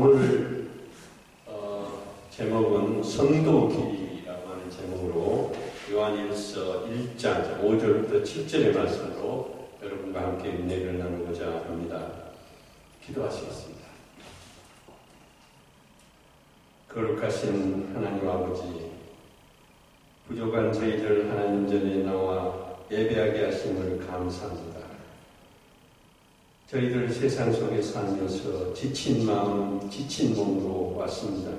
오늘 제목은 성도길이라고 하는 제목으로 요한일서 1장 5절부터 7절의 말씀으로 여러분과 함께 은혜를 나누고자 합니다. 기도하시겠습니다. 거룩하신 하나님 아버지, 부족한 저희들 하나님 전에 나와 예배하게 하심을 감사합니다. 저희들 세상 속에 살면서 지친 마음, 지친 몸으로 왔습니다.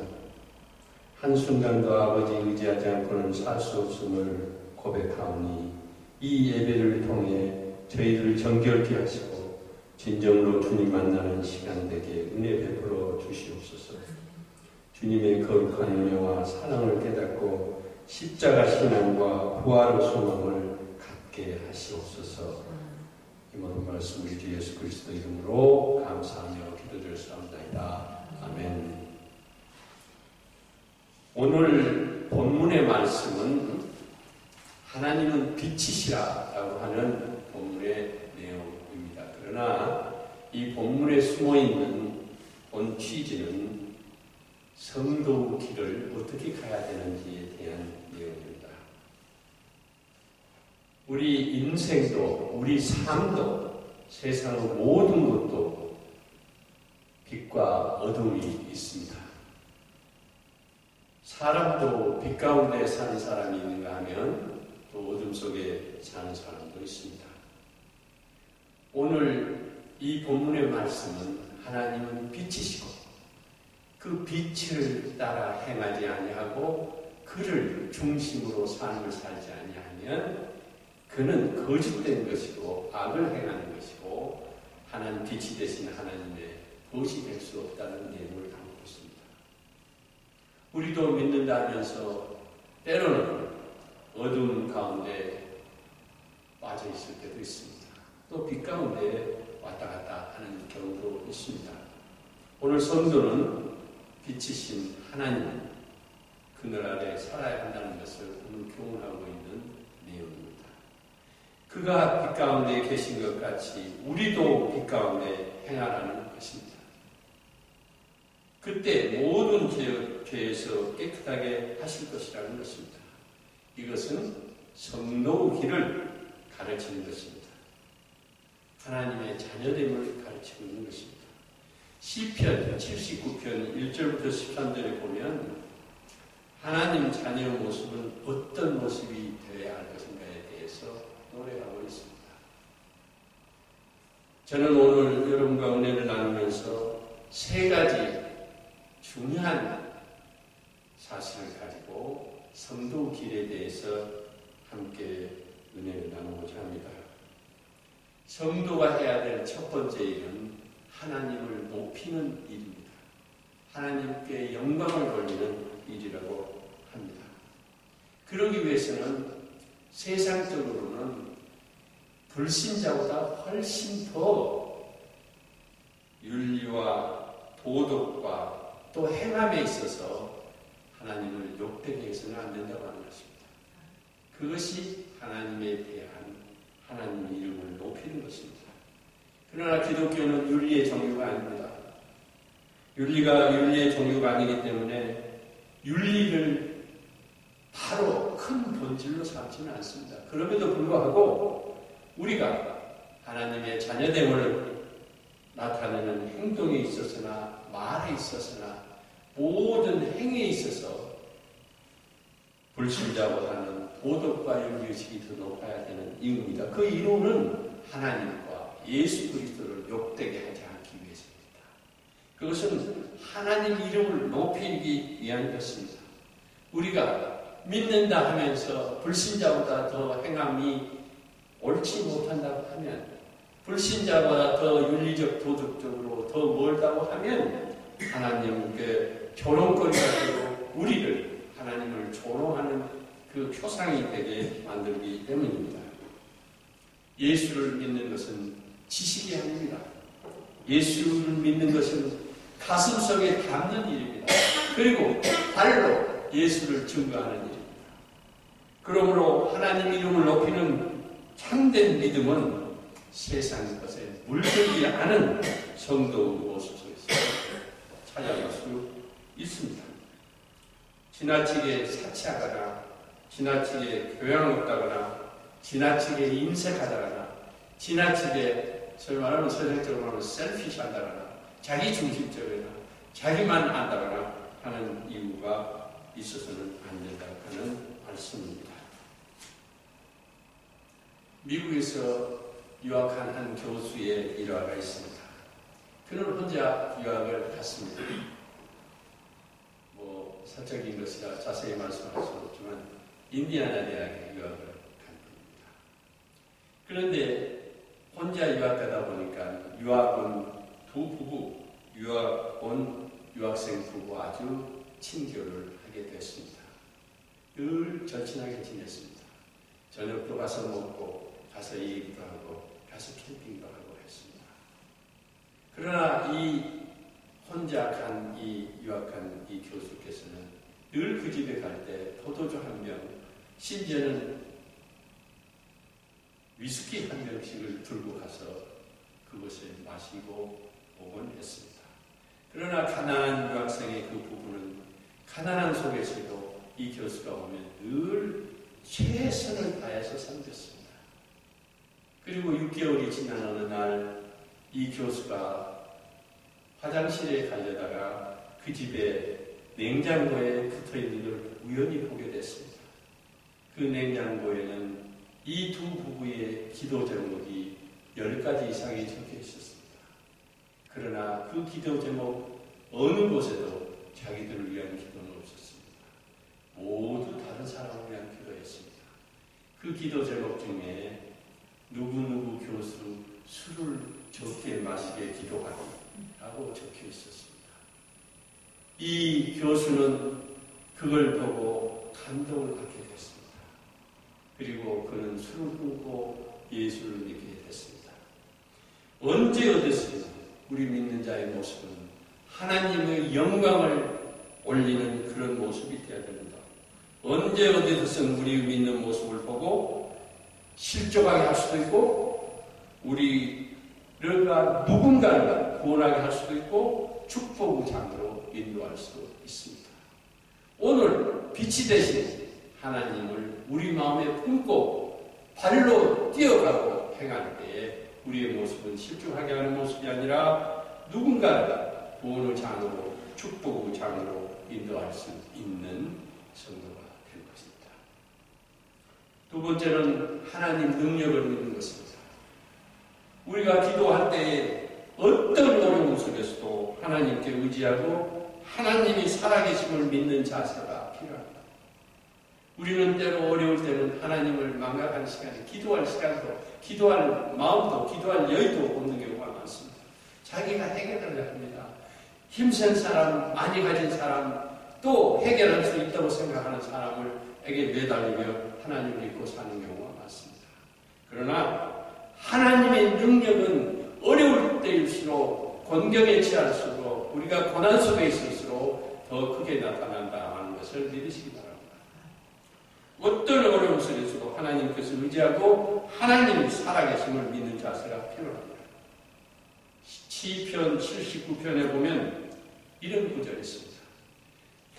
한순간도 아버지 의지하지 않고는 살 수 없음을 고백하오니 이 예배를 통해 저희들을 정결케 하시고 진정으로 주님 만나는 시간 되게 은혜 베풀어 주시옵소서. 주님의 거룩한 은혜와 사랑을 깨닫고 십자가 신앙과 부활의 소망을 갖게 하시옵소서. 이 모든 말씀 우리 주 예수 그리스도 이름으로 감사하며 기도드렸사옵나이다. 아멘. 오늘 본문의 말씀은 하나님은 빛이시라라고 하는 본문의 내용입니다. 그러나 이 본문에 숨어있는 본 취지는 성도 길을 어떻게 가야 되는지에 대한 내용입니다. 우리 인생도 우리 삶도 세상의 모든 것도 빛과 어둠이 있습니다. 사람도 빛 가운데 사는 사람이 있는가 하면 또 어둠 속에 사는 사람도 있습니다. 오늘 이 본문의 말씀은 하나님은 빛이시고 그 빛을 따라 행하지 아니하고 그를 중심으로 삶을 살지 아니하면 그는 거짓된 것이고 악을 행하는 것이고 하나님 빛이 되신 하나님의 벗이 될 수 없다는 내용을 담고 있습니다. 우리도 믿는다 하면서 때로는 어둠 가운데 빠져 있을 때도 있습니다. 또 빛 가운데 왔다 갔다 하는 경우도 있습니다. 오늘 성도는 빛이신 하나님 그늘 아래 살아야 한다는 것을 오늘 교훈하고 있는 내용입니다. 그가 빛 가운데 계신 것 같이 우리도 빛 가운데 행하라는 것입니다. 그때 모든 죄에서 깨끗하게 하실 것이라는 것입니다. 이것은 성도의 길을 가르치는 것입니다. 하나님의 자녀됨을 가르치고 있는 것입니다. 시편 79편 1절부터 13절에 보면 하나님 자녀의 모습은 어떤 모습이 되어야 할 것인가에 대해서 노래하고 있습니다. 저는 오늘 여러분과 은혜를 나누면서 세 가지 중요한 사실을 가지고 성도 길에 대해서 함께 은혜를 나누고자 합니다. 성도가 해야 될 첫 번째 일은 하나님을 높이는 일입니다. 하나님께 영광을 돌리는 일이라고 합니다. 그러기 위해서는 세상적으로는 불신자보다 훨씬 더 윤리와 도덕과 또 행함에 있어서 하나님을 욕되게 해서는 안 된다고 하는 것입니다. 그것이 하나님에 대한 하나님의 이름을 높이는 것입니다. 그러나 기독교는 윤리의 종류가 아닙니다. 윤리가 윤리의 종류가 아니기 때문에 윤리를 바로 큰 본질로 삼지는 않습니다. 그럼에도 불구하고 우리가 하나님의 자녀됨을 나타내는 행동에 있어서나 말에 있어서나 모든 행위에 있어서 불신자보다는 도덕과 윤리의식이 더 높아야 되는 이유입니다. 그 이유는 하나님과 예수 그리스도를 욕되게 하지 않기 위해서입니다. 그것은 하나님 이름을 높이기 위한 것입니다. 우리가 믿는다 하면서 불신자보다 더 행함이 옳지 못한다고 하면, 불신자보다 더 윤리적 도덕적으로 더 멀다고 하면 하나님께 조롱거리가 되고 우리를 하나님을 조롱하는 그 표상이 되게 만들기 때문입니다. 예수를 믿는 것은 지식이 아닙니다. 예수를 믿는 것은 가슴속에 담는 일입니다. 그리고 발로 예수를 증거하는 일입니다. 그러므로 하나님 이름을 높이는 참된 믿음은 세상 것에 물들지 않은 성도의 모습 속에서 찾아가는 지나치게 사치하거나 지나치게 교양 없다거나 지나치게 인색하다거나 지나치게 소위 말하면 서정적으로 하면 셀피시하다거나 자기 중심적이나 자기만 안다거나 하는 이유가 있어서는 안 된다고 하는 말씀입니다. 미국에서 유학한 한 교수의 일화가 있습니다. 그는 혼자 유학을 갔습니다. 사적인 것이라 자세히 말씀할 수 없지만 인디아나 대학에 유학을 간 겁니다. 그런데 혼자 유학 가다 보니까 유학 온 두 부부, 유학 온 유학생 부부 아주 친교를 하게 됐습니다. 늘 절친하게 지냈습니다. 저녁도 가서 먹고 가서 얘기도 하고 가서 캠핑도 하고 했습니다. 그러나 이 혼자 유학 간 이 교수께서는 늘 그 집에 갈 때 포도주 한 병, 심지어는 위스키 한 병씩을 들고 가서 그것을 마시고 오곤 했습니다. 그러나 가난한 유학생의 그 부부는 가난한 속에서도 이 교수가 오면 늘 최선을 다해서 섬겼습니다. 그리고 6개월이 지난 어느 날 이 교수가 화장실에 가려다가 그 집에 냉장고에 붙어있는 걸 우연히 보게 됐습니다. 그 냉장고에는 이 두 부부의 기도 제목이 10가지 이상이 적혀 있었습니다. 그러나 그 기도 제목 어느 곳에도 자기들을 위한 기도는 없었습니다. 모두 다른 사람을 위한 기도였습니다. 그 기도 제목 중에 누구누구 교수 술을 적게 마시게 기도하기 라고 적혀 있었습니다. 이 교수는 그걸 보고 감동을 받게 됐습니다. 그리고 그는 술을 끊고 예수를 믿게 됐습니다. 언제 어디서든 우리 믿는 자의 모습은 하나님의 영광을 올리는 그런 모습이 되어야 됩니다. 언제 어디서든 우리 믿는 모습을 보고 실족하게 할 수도 있고 우리가 누군가를 구원하게 할 수도 있고 축복의 장으로 인도할 수도 있습니다. 오늘 빛이 되신 하나님을 우리 마음에 품고 발로 뛰어가고 행할 때에 우리의 모습은 실족하게 하는 모습이 아니라 누군가를 구원의 장으로 축복의 장으로 인도할 수 있는 성도가 될 것입니다. 두 번째는 하나님 능력을 믿는 것입니다. 우리가 기도할 때에 어떤 어려움 속에서도 하나님께 의지하고 하나님이 살아계심을 믿는 자세가 필요합니다. 우리는 때로 어려울 때는 하나님을 망각하는 시간에 기도할 시간도, 기도할 마음도, 기도할 여유도 없는 경우가 많습니다. 자기가 해결하려 합니다. 힘센 사람, 많이 가진 사람, 또 해결할 수 있다고 생각하는 사람에게 매달리며 하나님을 잊고 사는 경우가 많습니다. 그러나 하나님의 능력은 어려울 때일수록 곤경에 처할수록 우리가 고난 속에 있을수록 더 크게 나타난다 하는 것을 믿으시기 바랍니다. 어떤 어려움 속에서도 하나님께서 의지하고 하나님이 살아계심을 믿는 자세가 필요합니다. 시편 79편에 보면 이런 구절이 있습니다.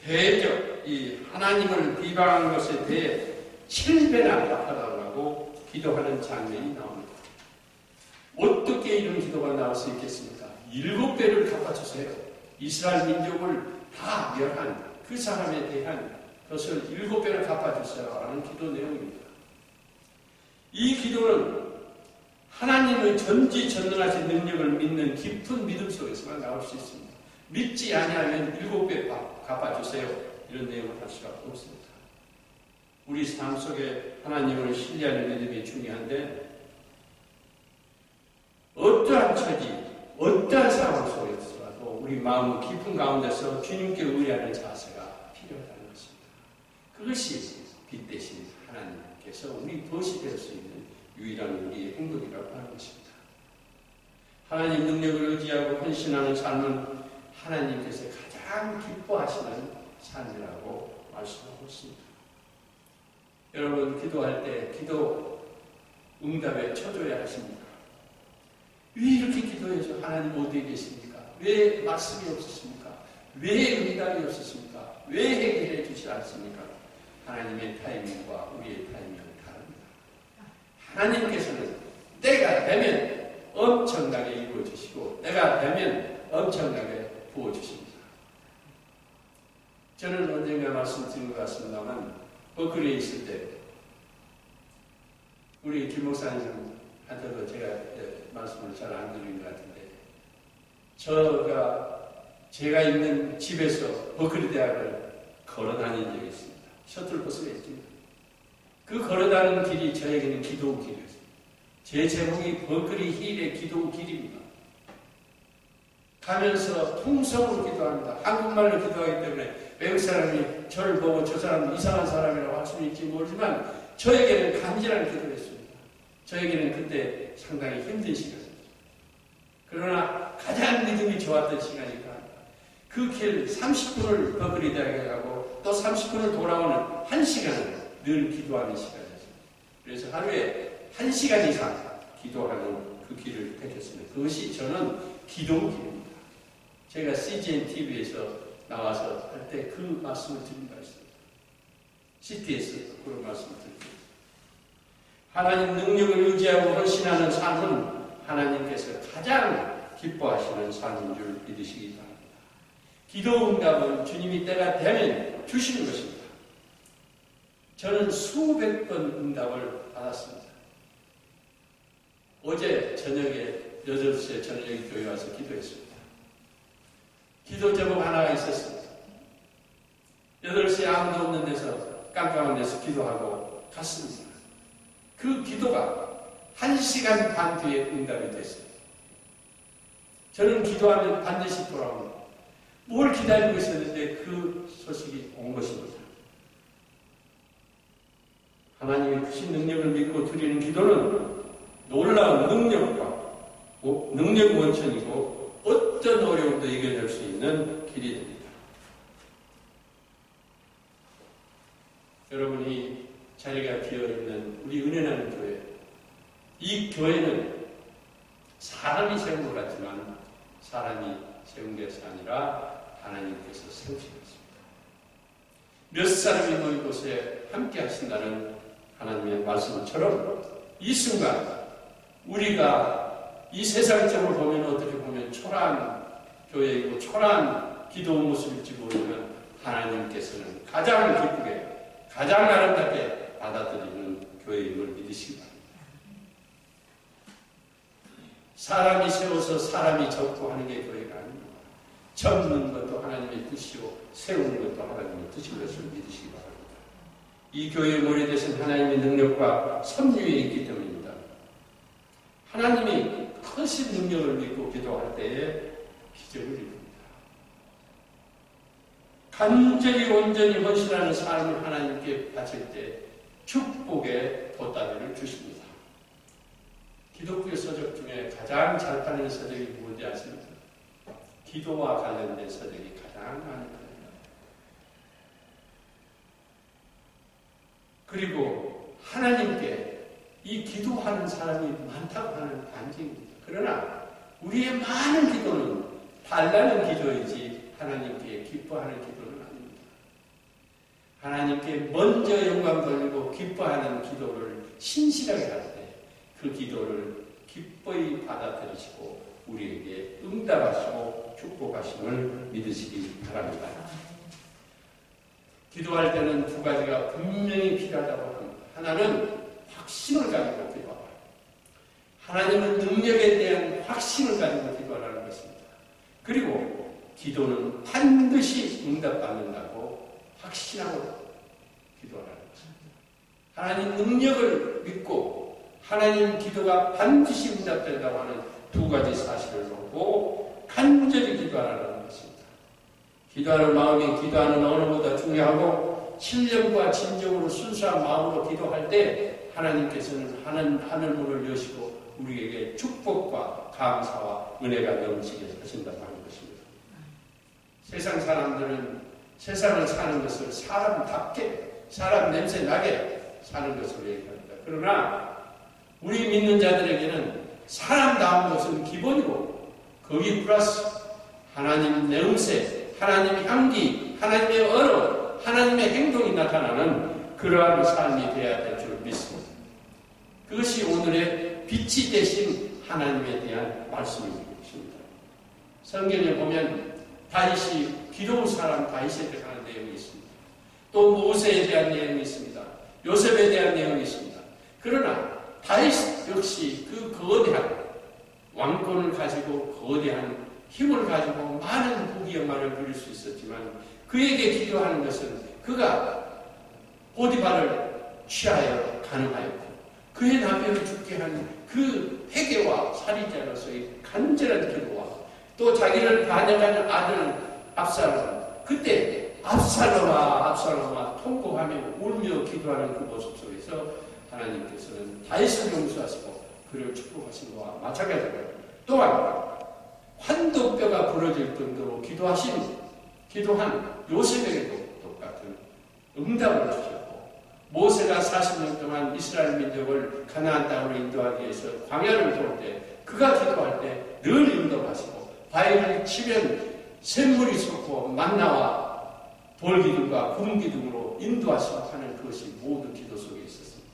대적 이 하나님을 비방한 것에 대해 7배나 갚아달라고 기도하는 장면이 나옵니다. 어떻게 이런 기도가 나올 수 있겠습니까? 7배를 갚아주세요. 이스라엘 민족을 다 멸한 그 사람에 대한 것을 7배를 갚아주세요 라는 기도 내용입니다. 이 기도는 하나님의 전지전능하신 능력을 믿는 깊은 믿음 속에서만 나올 수 있습니다. 믿지 아니하면 7배 갚아주세요 이런 내용을 할 수가 없습니다. 우리 삶 속에 하나님을 신뢰하는 믿음이 중요한데 어떠한 처지, 어떠한 상황 속에서라도 우리 마음 깊은 가운데서 주님께 의뢰하는 자세가 필요하다는 것입니다. 그것이 빛 대신 하나님께서 우리 도시 될 수 있는 유일한 우리의 행복이라고 하는 것입니다. 하나님 능력을 의지하고 헌신하는 삶은 하나님께서 가장 기뻐하시는 삶이라고 말씀하고 있습니다. 여러분 기도할 때 기도 응답에 쳐줘야 하십니까? 왜 이렇게 기도해서 하나님 어디에 계십니까? 왜 말씀이 없으십니까? 왜 응답이 없었습니까? 왜 해결해 주지 않습니까? 하나님의 타이밍과 우리의 타이밍은 다릅니다. 하나님께서는 때가 되면 엄청나게 이루어 주시고 때가 되면 엄청나게 부어 주십니다. 저는 언젠가 말씀드린 것 같습니다만 버클리에 있을 때 우리 김 목사님한테도 제가 말씀을 잘 안 드린 것 같은데 제가 있는 집에서 버클리 대학을 걸어 다닌 적이 있습니다. 셔틀버스가 있습니다. 그 걸어 다니는 길이 저에게는 기도 길이었습니다. 제 제목이 버클리 힐의 기도 길입니다. 가면서 통성으로 기도합니다. 한국말로 기도하기 때문에 외국 사람이 저를 보고 저 사람은 이상한 사람이라고 할 수는 있지 모르지만 저에게는 간절한 기도였습니다. 저에게는 그때 상당히 힘든 시간이었습니다. 그러나 가장 믿음이 좋았던 시간이니까 그 길 30분을 버클리 대학에 가고 또 30분을 돌아오는 1시간을 늘 기도하는 시간이었습니다. 그래서 하루에 1시간 이상 기도하는 그 길을 택했습니다. 그것이 저는 기도 길입니다. 제가 CGN TV에서 나와서 할 때 그 말씀을 드린 바 있습니다. CT에서 그런 말씀을 드립니다. 하나님 능력을 의지하고 헌신하는 삶은 하나님께서 가장 기뻐하시는 삶인 줄 믿으시기 바랍니다. 기도 응답은 주님이 때가 되면 주시는 것입니다. 저는 수백 번 응답을 받았습니다. 어제 저녁에 8시에 저녁에 교회 와서 기도했습니다. 기도 제목 하나가 있었습니다. 8시에 아무도 없는 데서 깜깜한 데서 기도하고 갔습니다. 그 기도가 1시간 반 뒤에 응답이 됐습니다. 저는 기도하면 반드시 돌아옵니다. 뭘 기다리고 있었는데 그 소식이 온 것입니다. 하나님의 크신 능력을 믿고 드리는 기도는 놀라운 능력 원천이고 어떤 어려움도 이겨낼 수 있는 길이 됩니다. 여러분이 자리가 비어있는 우리 은혜나는 교회, 이 교회는 사람이 세운 것 같지만 사람이 세운 것이 아니라 하나님께서 세우신 것입니다. 몇 사람이 모인 곳에 함께 하신다는 하나님의 말씀처럼 이 순간 우리가 이 세상적으로 보면 어떻게 보면 초라한 교회이고 초라한 기도 모습일지 모르지만 하나님께서는 가장 기쁘게 가장 아름답게 받아들이는 교회임을 믿으시기 바랍니다. 사람이 세워서 사람이 접고 하는 게 교회가 아닙니다. 접는 것도 하나님의 뜻이요 세우는 것도 하나님의 뜻인 것을 믿으시기 바랍니다. 이 교회의 머리 되신 하나님의 능력과 섭리에 있기 때문입니다. 하나님이 크신 능력을 믿고 기도할 때에 기적을 이룹니다. 간절히 온전히 헌신하는 삶을 하나님께 바칠 때 축복의 보따리를 주십니다. 기독교 서적 중에 가장 잘 팔리는 서적이 뭔지 아십니까? 기도와 관련된 서적이 가장 많이 팔립니다. 그리고 하나님께 이 기도하는 사람이 많다고 하는 반증입니다. 그러나 우리의 많은 기도는 달라는 기도이지 하나님께 기뻐하는 기도는 아닙니다. 하나님께 먼저 영광 돌리고 기뻐하는 기도를 신실하게 할 때 그 기도를 기뻐히 받아들이시고 우리에게 응답하시고 축복하심을 믿으시기 바랍니다. 기도할 때는 두 가지가 분명히 필요하다고 합니다. 하나는 확신을 가지고 기도하라. 하나님은 능력에 대한 확신을 가지고 기도하라는 것입니다. 그리고 기도는 반드시 응답받는다고 확신하고 기도하라는 것입니다. 하나님 능력을 믿고 하나님 기도가 반드시 응답된다고 하는 두 가지 사실을 놓고 간절히 기도하라는 것입니다. 기도하는 마음이 기도하는 언어보다 중요하고 신령과 진정으로 순수한 마음으로 기도할 때 하나님께서는 하늘문을 여시고 우리에게 축복과 감사와 은혜가 넘치게 하신다고 하는 것입니다. 세상 사람들은 세상을 사는 것을 사람답게 사람 냄새 나게 사는 것으로 얘기합니다. 그러나 우리 믿는 자들에게는 사람다운 것은 기본이고 거기 플러스 하나님 내음새 하나님의 향기, 하나님의 언어, 하나님의 행동이 나타나는 그러한 삶이 되어야 될 줄 믿습니다. 그것이 오늘의 빛이 되신 하나님에 대한 말씀입니다. 성경에 보면 다윗이 기도한 사람 다윗에 대한 내용이 있습니다. 또 모세에 대한 내용이 있습니다. 요셉에 대한 내용이 있습니다. 그러나 다윗 역시 그 거대한 왕권을 가지고 거대한 힘을 가지고 많은 부귀 영화를 누릴 수 있었지만 그에게 기도하는 것은 그가 보디발을 취하여 가능하였고 그의 남편을 죽게 한 그 회개와 살인자로서의 간절한 기도와 또 자기를 반역하는 아들 압살롬 그때 압살롬아 통곡하며 울며 기도하는 그 모습 속에서 하나님께서는 다윗을 용서하시고 그를 축복하신 것과 마찬가지로 또한 환도뼈가 부러질 정도로 기도한 요셉에게도 똑같은 응답을 주셨고 모세가 40년 동안 이스라엘 민족을 가나안 땅으로 인도하기 위해서 광야를 돌 때 그가 기도할 때 늘 인도하시고 바위를 치면 샘물이 솟고 만나와 돌기둥과 구름기둥으로 인도하시고 하는 그것이 모두 기도 속에 있었습니다.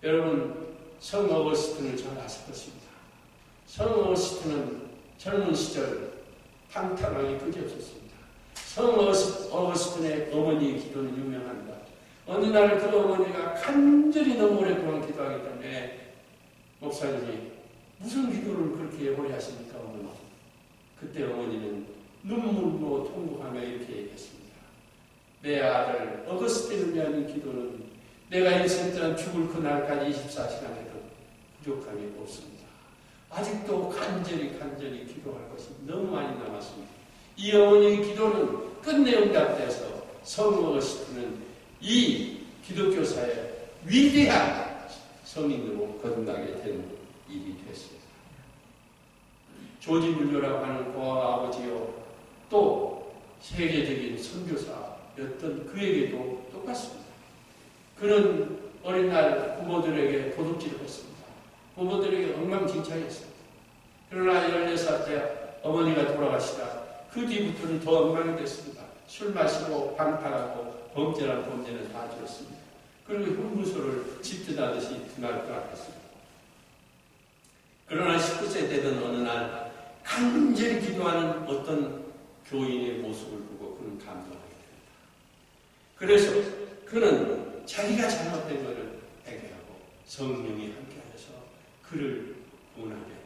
여러분 성 어거스틴을 잘 아실 것입니다. 성 어거스틴은 젊은 시절 탕탕하게 그지없었습니다. 성 어거스틴의 어머니의 기도는 유명합니다. 어느 날 그 어머니가 간절히 너무 오랫동안 기도하기 때문에 목사님이 무슨 기도를 그렇게 오래 하십니까 어머니? 그때 어머니는 눈물로 통곡하며 이렇게 얘기했습니다. 내 아들 어거스틴을 위한 기도는 내가 인생 동안 죽을 그날까지 24시간에도 부족함이 없습니다. 아직도 간절히 기도할 것이 너무 많이 남았습니다. 이 어머니의 기도는 끝내 응답돼서 성 어거스틴은 이 기독교사의 위대한 성인으로 거듭나게 된 일이 됐습니다. 조지 물려라고 하는 고아 아버지요 또 세계적인 선교사였던 그에게도 똑같습니다. 그는 어린 날 부모들에게 도둑질을 했습니다. 부모들에게 엉망진창했습니다. 그러나 16살 때 어머니가 돌아가시다 그 뒤부터는 더 엉망이 됐습니다. 술 마시고 방탕하고 범죄는 다 지었습니다. 그리고 흉무소를 집드나듯이 드날드날했습니다. 그러나 19세 되던 어느 날 간절히 기도하는 어떤 교인의 모습을 보고 그는 감동하게 됩니다. 그래서 그는 자기가 잘못된 것을 회개하고 성령이 함께하여서 그를 구원하게 됩니다.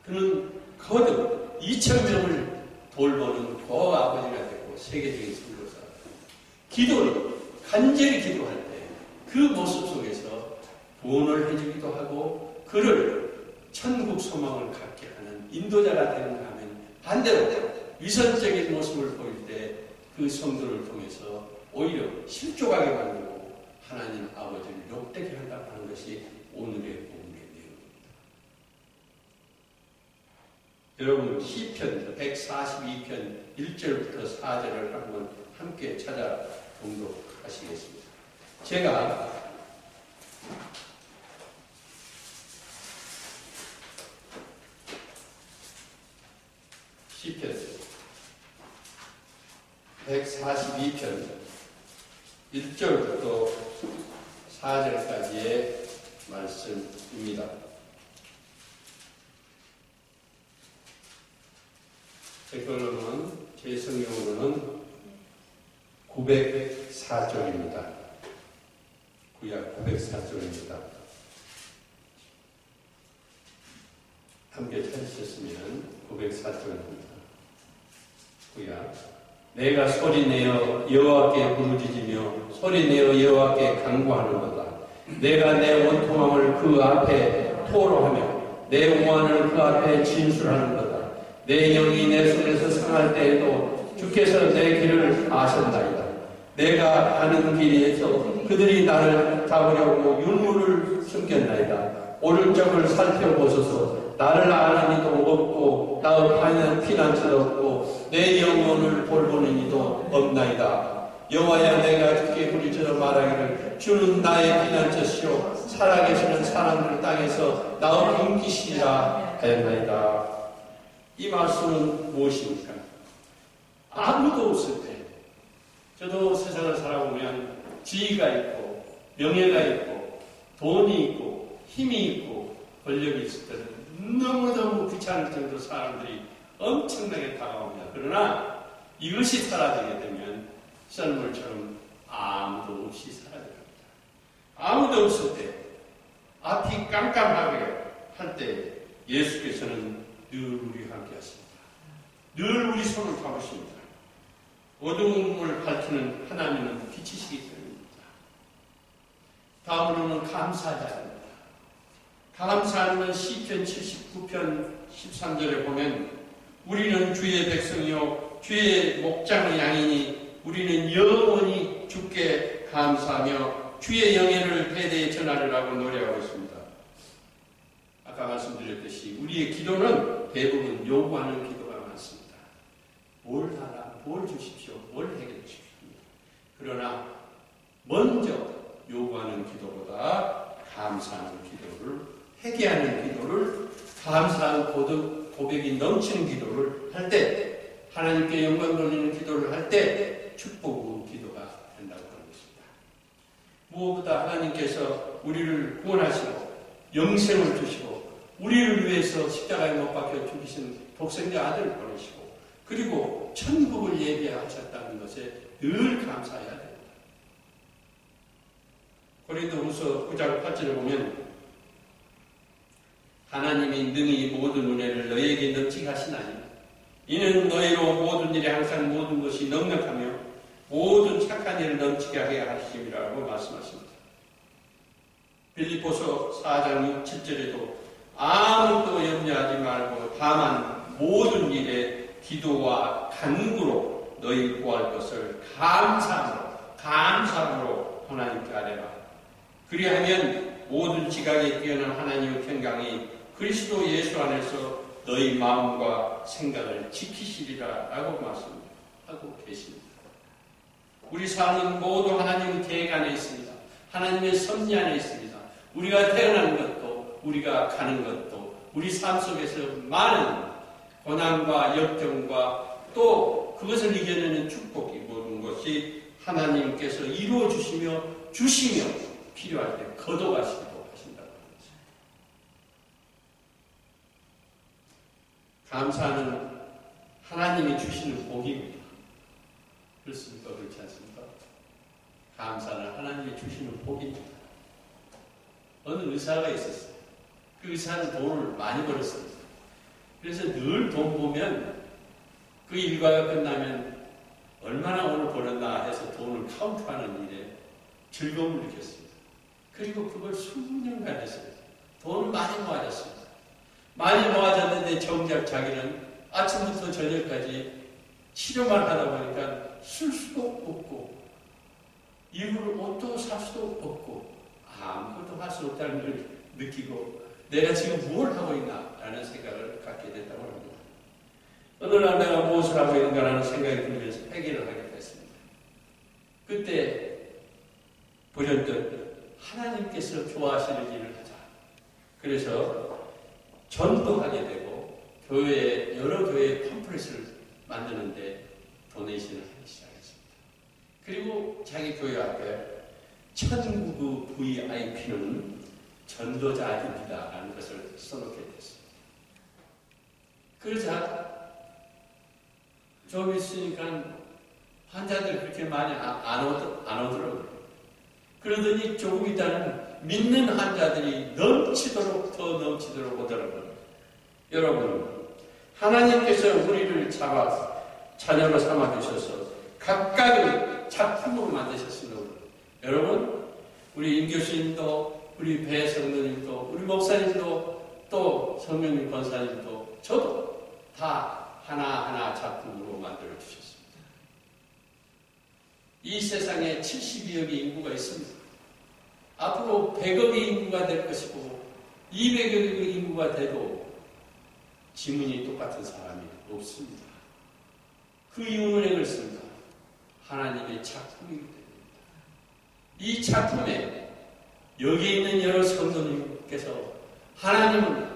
그는 거듭 2,000명을 돌보는 그 아버지가 되고 세계적인 선교사. 기도를 간절히 기도할 때 그 모습 속에서 구원을 해주기도 하고 그를 천국 소망을 갖게 하는 인도자가 되는가 하면 반대로 위선적인 모습을 보일 때 그 성도를 통해서 오히려 실족하게 만들고 하나님 아버지를 욕되게 한다고 하는 것이 오늘의 본문의 내용입니다. 여러분 시편 142편 1절부터 4절을 한번 함께 찾아 봉독하시겠습니다. 제가 시편 142편 1절부터 4절까지의 말씀입니다. 제 걸로는 제 성경으로는 904쪽입니다. 구약 904쪽입니다. 함께 찾으셨으면 904쪽입니다. 구약 내가 소리내어 여호와께 부르짖으며 소리내어 여호와께 간구하는도다. 내가 내 원통함을 그 앞에 토로하며 내 오한을 그 앞에 진술하는도다. 내 영이 내 속에서 상할 때에도 주께서 내 길을 아셨나이다. 내가 가는 길에서 그들이 나를 잡으려고 율무를 숨겼나이다. 오른쪽을 살펴보소서. 나를 아는 이도 없고 나의 피난처도 없고 내 영혼을 돌보는 이도 없나이다. 여호와야 내가 주께 부르짖어 말하기를 주는 나의 피난처시오 살아계시는 사람들 땅에서 나의 힘기시리라 하였나이다. 이 말씀은 무엇입니까? 아무도 없을 때, 저도 세상을 살아보면 지위가 있고 명예가 있고 돈이 있고 힘이 있고 권력이 있을 때는 너무너무 귀찮을 정도로 사람들이 엄청나게 다가옵니다. 그러나 이것이 사라지게 되면 썰물처럼 아무도 없이 사라집니다. 아무도 없을 때, 앞이 깜깜하게 할 때 예수께서는 늘 우리와 함께 하십니다. 늘 우리 손을 잡으십니다. 어두움을 밝히는 하나님은 빛이시기 때문입니다. 다음으로는 감사자입니다. 감사하는 시편 79편 13절에 보면 우리는 주의 백성이요 주의 목장 양이니 우리는 영원히 주께 감사하며 주의 영예를 대대에 전하리라고 노래하고 있습니다. 아까 말씀드렸듯이 우리의 기도는 대부분 요구하는 기도가 많습니다. 뭘 달라, 뭘 주십시오, 뭘 해결해 주십시오. 그러나 먼저 요구하는 기도보다 감사하는 기도를, 회개하는 기도를, 감사한 고백이 넘치는 기도를 할 때, 하나님께 영광 돌리는 기도를 할 때 축복의 기도가 된다고 하는 것입니다. 무엇보다 하나님께서 우리를 구원하시고 영생을 주시고 우리를 위해서 십자가에 못 박혀 죽이신 독생자 아들을 보내시고 그리고 천국을 예비하셨다는 것에 늘 감사해야 됩니다. 고린도후서 9장 8절에 보면 하나님이 능히 모든 은혜를 너희에게 넘치게 하시나니 이는 너희로 모든 일에 항상 모든 것이 넉넉하며 모든 착한 일을 넘치게 하게 하심이라고 말씀하십니다. 빌립보서 4장 6, 7절에도 아무것도 염려하지 말고 다만 모든 일에 기도와 간구로 너희 구할 것을 감사함으로 하나님께 아뢰라. 그리하면 모든 지각에 뛰어난 하나님의 평강이 그리스도 예수 안에서 너희 마음과 생각을 지키시리라 라고 말씀하고 계십니다. 우리 삶은 모두 하나님의 계획 안에 있습니다. 하나님의 섭리 안에 있습니다. 우리가 태어나는 것도 우리가 가는 것도 우리 삶 속에서 많은 고난과 역경과 또 그것을 이겨내는 축복이 모든 것이 하나님께서 이루어 주시며 필요할 때 거둬가시기도 하신다고 합니다. 감사는 하나님이 주시는 복입니다. 그렇습니까? 그렇지 않습니까? 감사는 하나님이 주시는 복입니다. 어느 의사가 있었어요. 그 의사는 돈을 많이 벌었습니다. 그래서 늘 돈 보면 그 일과가 끝나면 얼마나 오늘 벌었나 해서 돈을 카운트하는 일에 즐거움을 느꼈습니다. 그리고 그걸 수년간 했습니다. 돈을 많이 모아졌습니다. 많이 모아졌는데 정작 자기는 아침부터 저녁까지 치료만 하다 보니까 쓸 수도 없고 입을 옷도 살 수도 없고 아무것도 할 수 없다는 걸 느끼고 내가 지금 뭘 하고 있나 라는 생각을 갖게 됐다고 합니다. 어느 날 내가 무엇을 하고 있는가라는 생각이 들면서 회개를 하게 됐습니다. 그때 불현듯 하나님께서 좋아하시는 일을 하자. 그래서 전도하게 되고 여러 교회의 팜플렛을 만드는데 도네이션을 하기 시작했습니다. 그리고 자기 교회 앞에 천국의 VIP는 전도자입니다 라는 것을 써놓게 됐습니다. 그러자 좀 있으니까 환자들 그렇게 많이 안 오더라고요. 그러더니 조금 있다는 믿는 환자들이 넘치도록 더 넘치도록 오더라고요. 여러분, 하나님께서 우리를 잡아 자녀로 삼아주셔서 각각의 작품으로 만드셨습니다. 여러분, 우리 임 교수님도, 우리 배 성도님도, 우리 목사님도, 또 성명님 권사님도, 저도 다 하나하나 작품으로 만들어주셨습니다. 이 세상에 72억의 인구가 있습니다. 앞으로 100억의 인구가 될 것이고 200억의 인구가 돼도 지문이 똑같은 사람이 없습니다. 그 이유는 그렇습니다. 하나님의 작품이기 때문입니다. 이 작품에 여기에 있는 여러 성도님께서 하나님은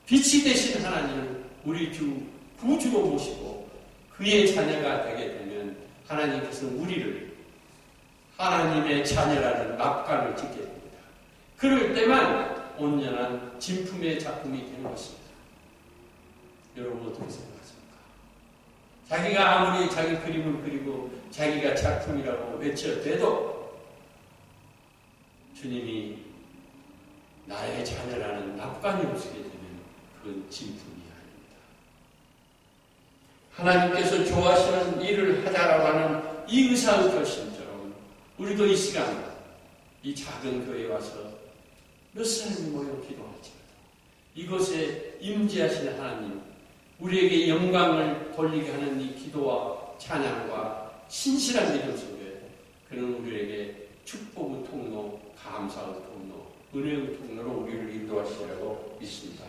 빛이 되신 하나님을 우리 주 구주로 모시고 그의 자녀가 되게 되면 하나님께서는 우리를 하나님의 자녀라는 납관을 짓게 됩니다. 그럴 때만 온전한 진품의 작품이 되는 것입니다. 여러분 어떻게 생각하십니까? 자기가 아무리 자기 그림을 그리고 자기가 작품이라고 외쳐대도 주님이 나의 자녀라는 납관으로 쓰게 되면 그건 진품이 아닙니다. 하나님께서 좋아하시는 일을 하자라고 하는 이 의사의 결심처럼 우리도 이 시간 이 작은 교회에 와서 몇 사람이 모여 기도하지만 이곳에 임재하시는 하나님, 우리에게 영광을 돌리게 하는 이 기도와 찬양과 신실한 믿음 속에 그는 우리에게 축복의 통로, 감사의 통로, 은혜의 통로로 우리를 인도하시라고 믿습니다.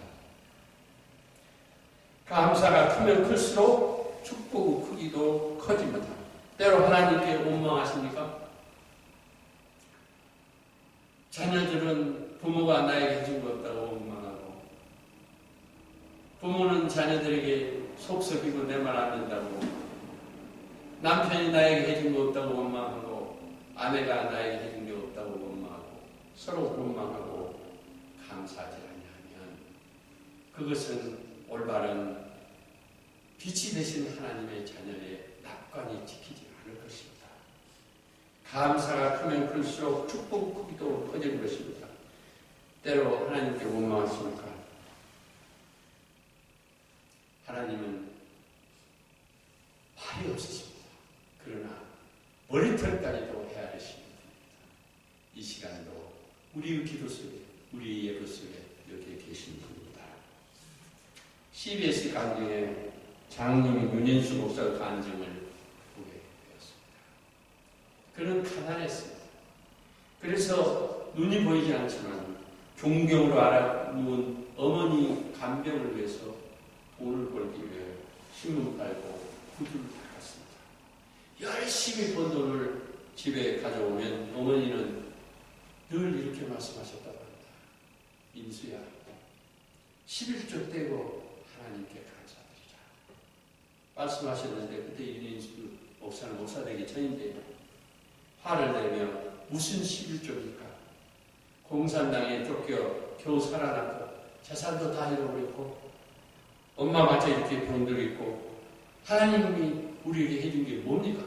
감사가 크면 클수록 축복의 크기도 커집니다. 때로 하나님께 원망하십니까? 자녀들은 부모가 나에게 해준 것 없다고 원망하고, 부모는 자녀들에게 속 썩이고 내 말 안 된다고, 남편이 나에게 해준 것 없다고 원망하고, 아내가 나에게 해준 게 없다고 원망하고, 서로 원망하고 감사하지 아니하면 그것은 올바른 빛이 되신 하나님의 자녀의 납관이 지키지 않을 것입니다. 감사가 크면 클수록 축복 크기도 커지는 것입니다. 때로 하나님께 원망하십니까? 하나님은 팔이 없으십니다. 그러나 머리털까지도 헤아리십니다. 이 시간도 우리의 기도 속에, 우리의 예배 속에 여기에 계신 분입니다. CBS 강경에 장로인 윤인수 목사 간증을 보게 되었습니다. 그는 가난했습니다. 그래서 눈이 보이지 않지만 존경으로 알아놓은 어머니 간병을 위해서 돈을 벌기 위해 신문 팔고 구두를 닦았습니다. 열심히 번 돈을 집에 가져오면 어머니는 늘 이렇게 말씀하셨다고 합니다. 인수야, 11조 떼고 하나님께 감사드리자. 말씀하셨는데 그때 윤인수 목사는 목사 되기 전인데 화를 내며 무슨 11조입니까? 공산당에 쫓겨 겨우 살아남고 재산도 다 잃어버렸고 엄마 마저 이렇게 병들어 있고 하나님이 우리에게 해준 게 뭡니까?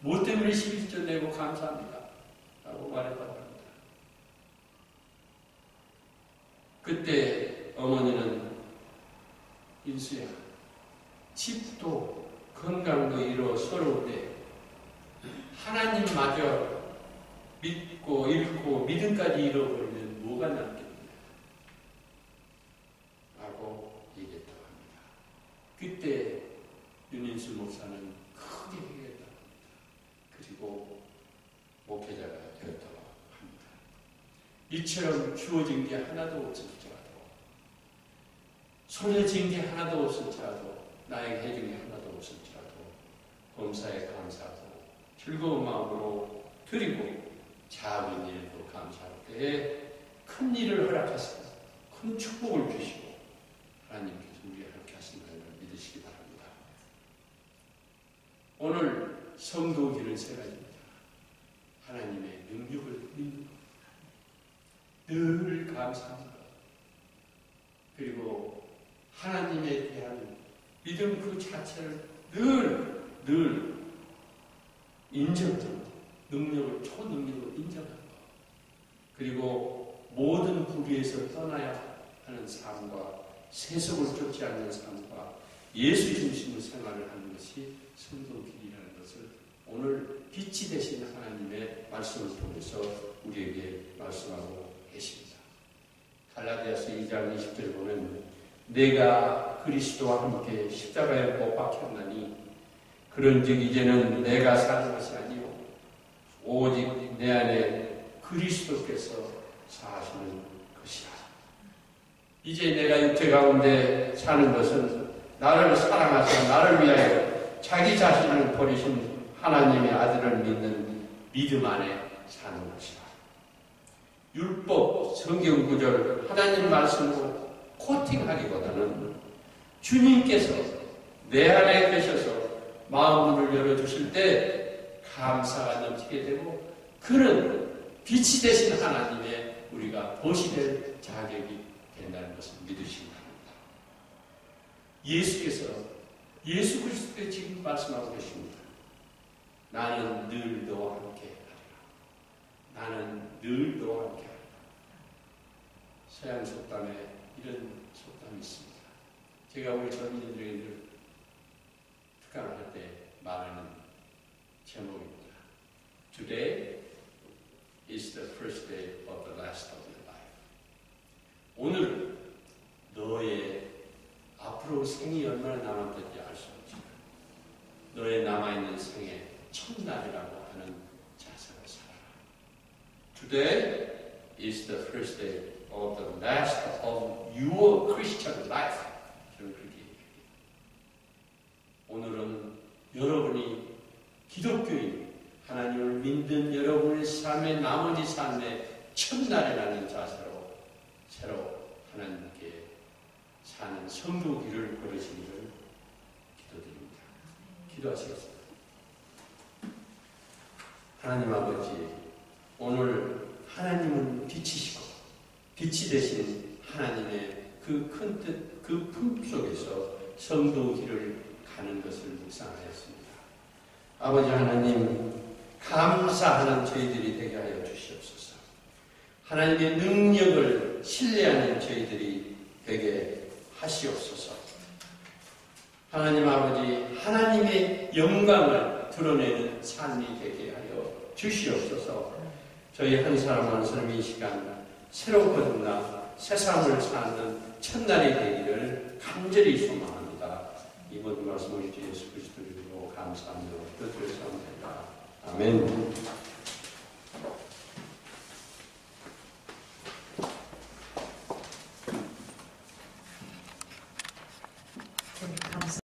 뭐 때문에 11조 내고 감사합니까? 라고 말했다고 합니다. 그때 어머니는 인수야, 집도 건강도 잃어 서러울 때 하나님마저 믿고 잃고 믿음까지 잃어버리면 뭐가 남겠느냐 라고 얘기했다고 합니다. 그때 윤인수 목사는 크게 얘기했다고 합니다. 그리고 목회자가 되었다고 합니다. 이처럼 주어진 게 하나도 없을지라도, 손해진 게 하나도 없을지라도, 나에게 해준 게 하나도 없을지라도 범사에 감사하고 즐거운 마음으로 드리고 작은 일도 감사할 때에 큰 일을 허락하시고 큰 축복을 주시고 하나님께서 우리에게 그렇게 하신 것을 믿으시기 바랍니다. 오늘 성도기는 세 가지입니다. 하나님의 능력을 믿는 것, 늘 감사합니다. 그리고 하나님에 대한 믿음 그 자체를 늘 인정합니다. 능력을, 초능력을 인정하는 것. 그리고 모든 불의에서 떠나야 하는 삶과 세속을 쫓지 않는 삶과 예수 중심의 생활을 하는 것이 성도길이라는 것을 오늘 빛이 되신 하나님의 말씀을 통해서 우리에게 말씀하고 계십니다. 갈라디아서 2장 20절 보면 내가 그리스도와 함께 십자가에 못 박혔나니 그런즉 이제는 내가 사는 것이 아니요 오직 내 안에 그리스도께서 사시는 것이라. 이제 내가 육체 가운데 사는 것은 나를 사랑하사 나를 위하여 자기 자신을 버리신 하나님의 아들을 믿는 믿음 안에 사는 것이라. 율법, 성경 구절, 하나님 말씀으로 코팅하기보다는 주님께서 내 안에 계셔서 마음문을 열어주실 때 감사가 넘치게 되고 그런 빛이 되신 하나님의 우리가 벗이 될 자격이 된다는 것을 믿으시기 바랍니다. 예수 그리스도께 지금 말씀하고 계십니다. 나는 늘 너와 함께 하리라. 나는 늘 너와 함께 하리라. 서양 속담에 이런 속담이 있습니다. 제가 우리 젊은이들에게 늘 특강을 할 때 말하는 제목입니다. Today is the first day of the last of your life. 오늘은 너의 앞으로 생이 얼마나 남았는지 알 수 없지만 너의 남아있는 생의 첫날이라고 하는 자세로 살아라. Today is the first day of the last of your Christian life. 저는 그렇게 얘기해요. 오늘은 여러분이 기독교인, 하나님을 믿는 여러분의 삶의 나머지 삶의 첫날이라는 자세로 새로 하나님께 사는 성도 길을 걸으시기를 기도드립니다. 기도하시겠습니다. 하나님 아버지, 오늘 하나님은 빛이시고 빛이 되신 하나님의 그 큰 뜻, 그 품 속에서 성도 길을 가는 것을 묵상하였습니다. 아버지 하나님, 감사하는 저희들이 되게 하여 주시옵소서. 하나님의 능력을 신뢰하는 저희들이 되게 하시옵소서. 하나님 아버지, 하나님의 영광을 드러내는 삶이 되게 하여 주시옵소서. 저희 한 사람 한 사람 이 시간 새로 거듭나 세상을 사는 첫날이 되기를 간절히 소망합니다. 이 모든 말씀을 주 예수 그리스도로 감사하며 뜻을 삼습니다. 아멘.